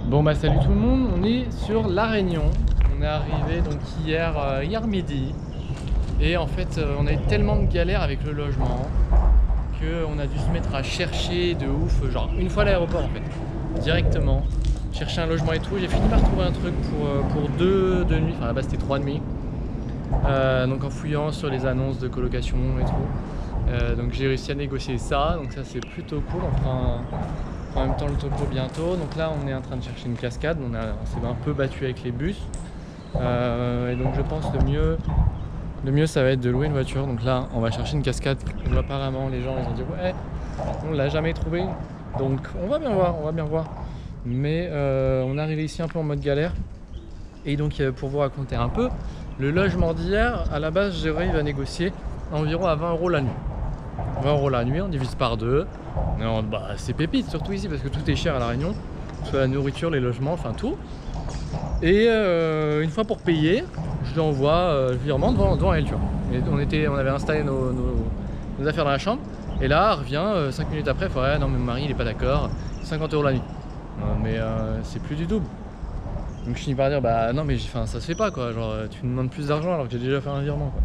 Bon bah salut tout le monde, on est sur La Réunion. On est arrivé donc hier midi. Et en fait on a eu tellement de galères avec le logement qu'on a dû se mettre à chercher de ouf, genre une fois à l'aéroport en fait, directement. Chercher un logement et tout, j'ai fini par trouver un truc pour deux nuits, enfin là-bas c'était 3 nuits. Donc en fouillant sur les annonces de colocation et tout. Donc j'ai réussi à négocier ça, donc ça c'est plutôt cool, on fera en même temps le topo bientôt. Donc là on est en train de chercher une cascade, on s'est un peu battu avec les bus. Et donc je pense le mieux ça va être de louer une voiture. Donc là on va chercher une cascade où apparemment les gens ils ont dit ouais on l'a jamais trouvé. Donc on va bien voir. Mais on est arrivé ici un peu en mode galère. Et donc pour vous raconter un peu, le logement d'hier, à la base Jérémy va négocier environ à 20 € la nuit. 20 € la nuit, on divise par 2. Non, bah, c'est pépite, surtout ici parce que tout est cher à La Réunion. Que ce soit la nourriture, les logements, enfin tout. Et une fois pour payer, je lui envoie le virement devant elle, tu vois. Et on avait installé nos affaires dans la chambre. Et là, elle revient 5 minutes après, elle fait non mais mon mari il est pas d'accord, 50 € la nuit. Mais c'est plus du double. Donc je finis par dire bah non mais ça se fait pas quoi, genre tu me demandes plus d'argent alors que j'ai déjà fait un virement quoi.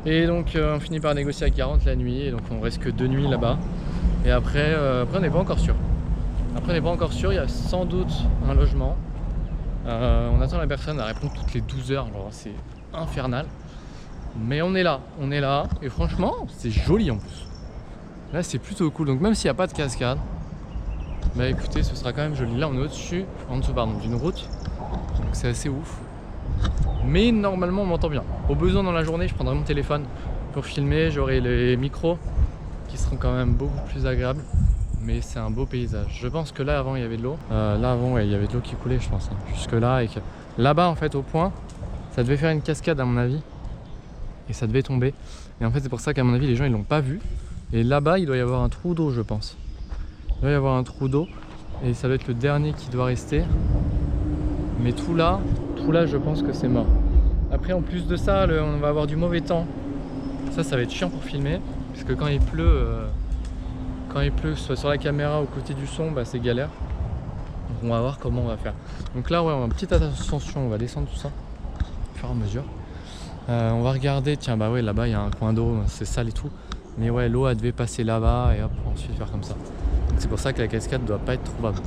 Et donc on finit par négocier à 40 la nuit, et donc on reste que 2 nuits là-bas. Et après on n'est pas encore sûr. Il y a sans doute un logement. On attend la personne à répondre toutes les 12 heures, genre c'est infernal. Mais on est là, et franchement c'est joli en plus. Là c'est plutôt cool, donc même s'il n'y a pas de cascade, bah écoutez, ce sera quand même joli. Là on est en dessous d'une route, donc c'est assez ouf. Mais normalement on m'entend bien. Au besoin dans la journée je prendrai mon téléphone pour filmer, j'aurai les micros qui seront quand même beaucoup plus agréables. Mais c'est un beau paysage. Je pense que là avant il y avait de l'eau. Là avant ouais, il y avait de l'eau qui coulait je pense. Jusque là, et que là-bas en fait au point, ça devait faire une cascade à mon avis. Et ça devait tomber. Et en fait c'est pour ça qu'à mon avis les gens ils l'ont pas vu. Et là-bas il doit y avoir un trou d'eau je pense. Il doit y avoir un trou d'eau et ça doit être le dernier qui doit rester. Mais tout là je pense que c'est mort. Après en plus de ça, on va avoir du mauvais temps. Ça va être chiant pour filmer. Parce que quand il pleut, que ce soit sur la caméra ou côté du son, bah, c'est galère. Donc on va voir comment on va faire. Donc là ouais, on a une petite ascension, on va descendre tout ça au fur et à mesure. On va regarder, tiens bah ouais là-bas il y a un coin d'eau, c'est sale et tout. Mais ouais, l'eau elle devait passer là-bas et hop, ensuite faire comme ça. C'est pour ça que la cascade doit pas être trouvable.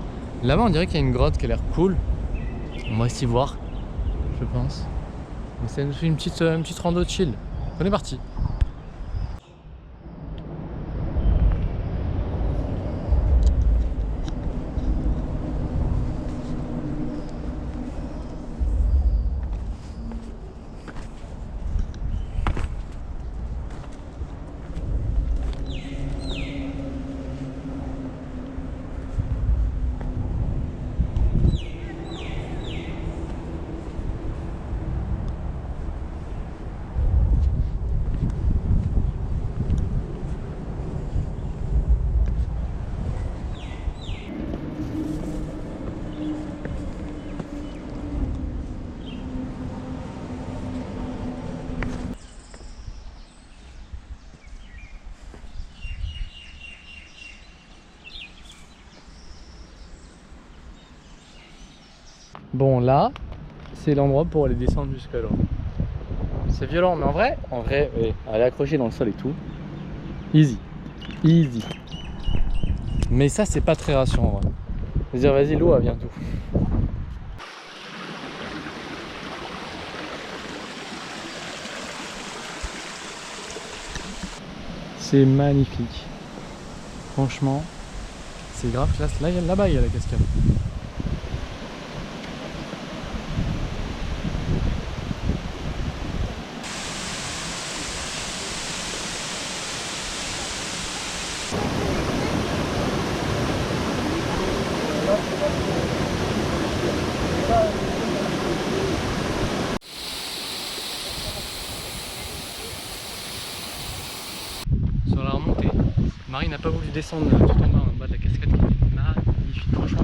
Là-bas on dirait qu'il y a une grotte qui a l'air cool. On va essayer de voir, je pense. Mais c'est une petite rando chill. On est parti. Bon là, c'est l'endroit pour aller descendre jusqu'à là. C'est violent, mais en vrai, ouais, aller accrocher dans le sol et tout, easy. Mais ça, c'est pas très rassurant. Ouais. C'est-à-dire, vas-y, l'eau, elle vient tout. C'est magnifique. Franchement, c'est grave classe. Là-bas, il y a la cascade. Sur la remontée, Marie n'a pas voulu descendre tout en bas de la cascade qui était magnifique, franchement,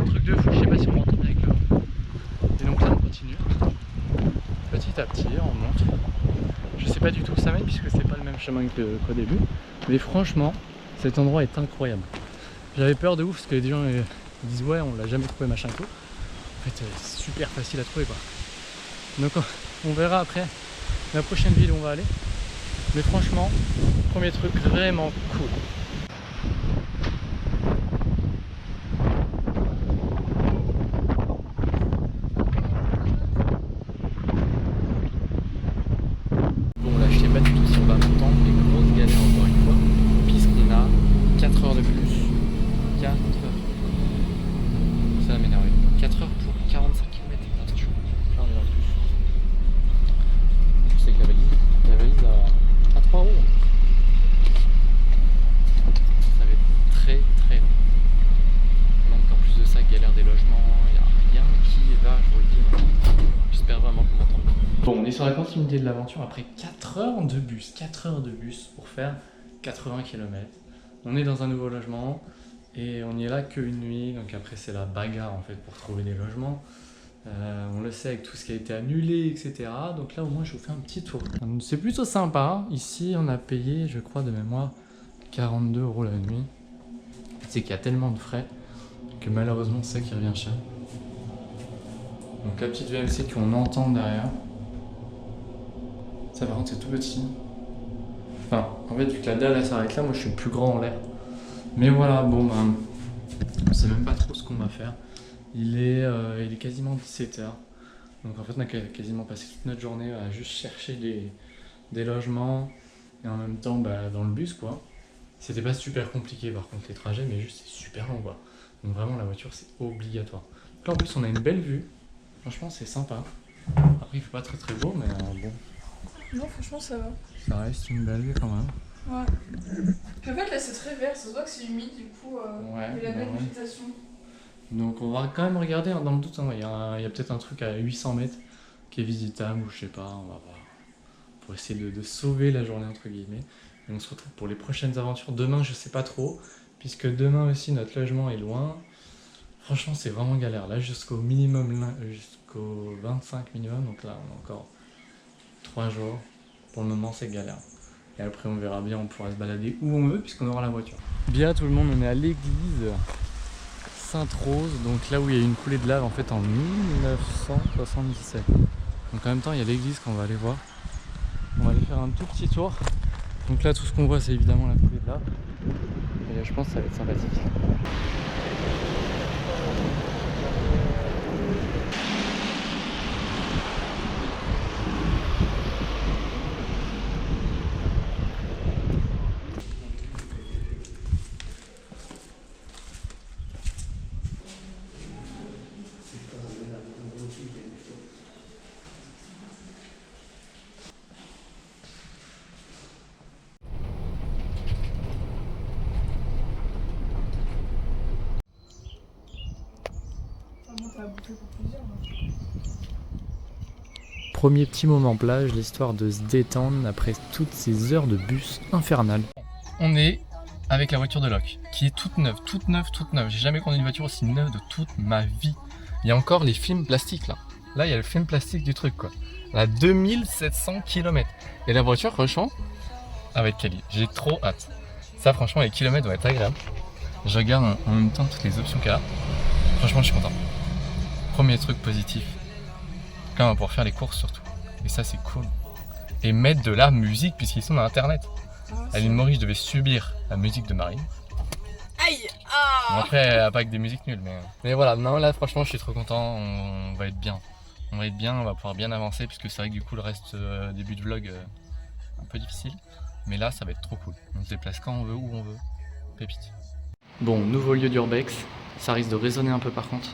un truc de fou, je sais pas si on m'entend bien avec le vent. Et donc là on continue, petit à petit on monte. Je sais pas du tout où ça mène puisque c'est pas le même chemin qu'au début, mais franchement cet endroit est incroyable. J'avais peur de ouf parce que les gens Ils disent ouais, on l'a jamais trouvé, machin et tout. En fait, c'est super facile à trouver quoi. Donc on verra après la prochaine ville où on va aller. Mais franchement, premier truc vraiment cool. Bon là je sais pas du tout si on va m'entendre, mais grosse galère encore une fois, puisqu'on a 4 heures de plus. 4 heures. Ça va m'énerver. 4 heures pour 45 km. Attention, là on est dans le bus. Je sais que la valise à 3 €. Ça va être très très long. Donc en plus de ça, galère des logements, il n'y a rien qui va, je vous le dis. J'espère vraiment qu'on m'entend. Bon, on est sur la continuité de l'aventure après 4 heures de bus. 4 heures de bus pour faire 80 km. On est dans un nouveau logement et on n'y est là qu'une nuit. Donc après c'est la bagarre en fait pour trouver des logements. On le sait avec tout ce qui a été annulé, etc. Donc là au moins je vous fais un petit tour. C'est plutôt sympa. Ici on a payé, je crois de mémoire, 42 € la nuit. C'est qu'il y a tellement de frais que malheureusement c'est ça qui revient cher. Donc la petite VMC qu'on entend derrière. Ça par contre c'est tout petit. Enfin en fait vu que la dalle elle s'arrête là, moi je suis le plus grand en l'air. Mais voilà, bon ben, on sait même pas trop ce qu'on va faire. Il est quasiment 17 h. Donc en fait on a quasiment passé toute notre journée à juste chercher des logements et en même temps bah, dans le bus quoi. C'était pas super compliqué par contre les trajets, mais juste c'est super long quoi. Donc vraiment la voiture c'est obligatoire. Donc là en plus on a une belle vue. Franchement c'est sympa. Après il fait pas très beau mais bon. Non franchement ça va. Ça reste une belle vue quand même. Ouais. Puis en fait là c'est très vert, ça se voit que c'est humide du coup, ouais, il y a la belle végétation. Donc on va quand même regarder dans le doute, hein. Il y a peut-être un truc à 800 mètres qui est visitable ou je sais pas, on va voir. Pour essayer de sauver la journée entre guillemets. Et on se retrouve pour les prochaines aventures. Demain je sais pas trop, puisque demain aussi notre logement est loin. Franchement c'est vraiment galère. Là jusqu'au minimum, jusqu'au 25 minimum, donc là on a encore 3 jours. Pour le moment c'est galère. Et après on verra bien, on pourra se balader où on veut puisqu'on aura la voiture. Bien tout le monde, on est à l'église Sainte-Rose, donc là où il y a eu une coulée de lave en fait en 1977. Donc en même temps il y a l'église qu'on va aller voir. On va aller faire un tout petit tour. Donc là tout ce qu'on voit c'est évidemment la coulée de lave. Et je pense que ça va être sympathique. Premier petit moment plage, l'histoire de se détendre après toutes ces heures de bus infernales. On est avec la voiture de Locke, qui est toute neuve. J'ai jamais conduit une voiture aussi neuve de toute ma vie. Il y a encore les films plastiques là. Là il y a le film plastique du truc quoi. Elle a 2700 km. Et la voiture franchement, elle va être quali. J'ai trop hâte. Ça franchement les kilomètres vont être agréables. Je regarde en même temps toutes les options qu'elle a. Franchement je suis content. Premier truc positif. Quand on va pouvoir faire les courses surtout. Et ça c'est cool. Et mettre de la musique puisqu'ils sont dans internet. À l'île Maurice, je devais subir la musique de Marine. Aïe ah Bon, après, elle a pas que des musiques nulles. Mais voilà, non là franchement je suis trop content. On va être bien. On va être bien, on va pouvoir bien avancer. Puisque c'est vrai que du coup le reste début de vlog un peu difficile. Mais là ça va être trop cool. On se déplace quand on veut, où on veut. Pépite. Bon, nouveau lieu d'Urbex. Ça risque de résonner un peu par contre.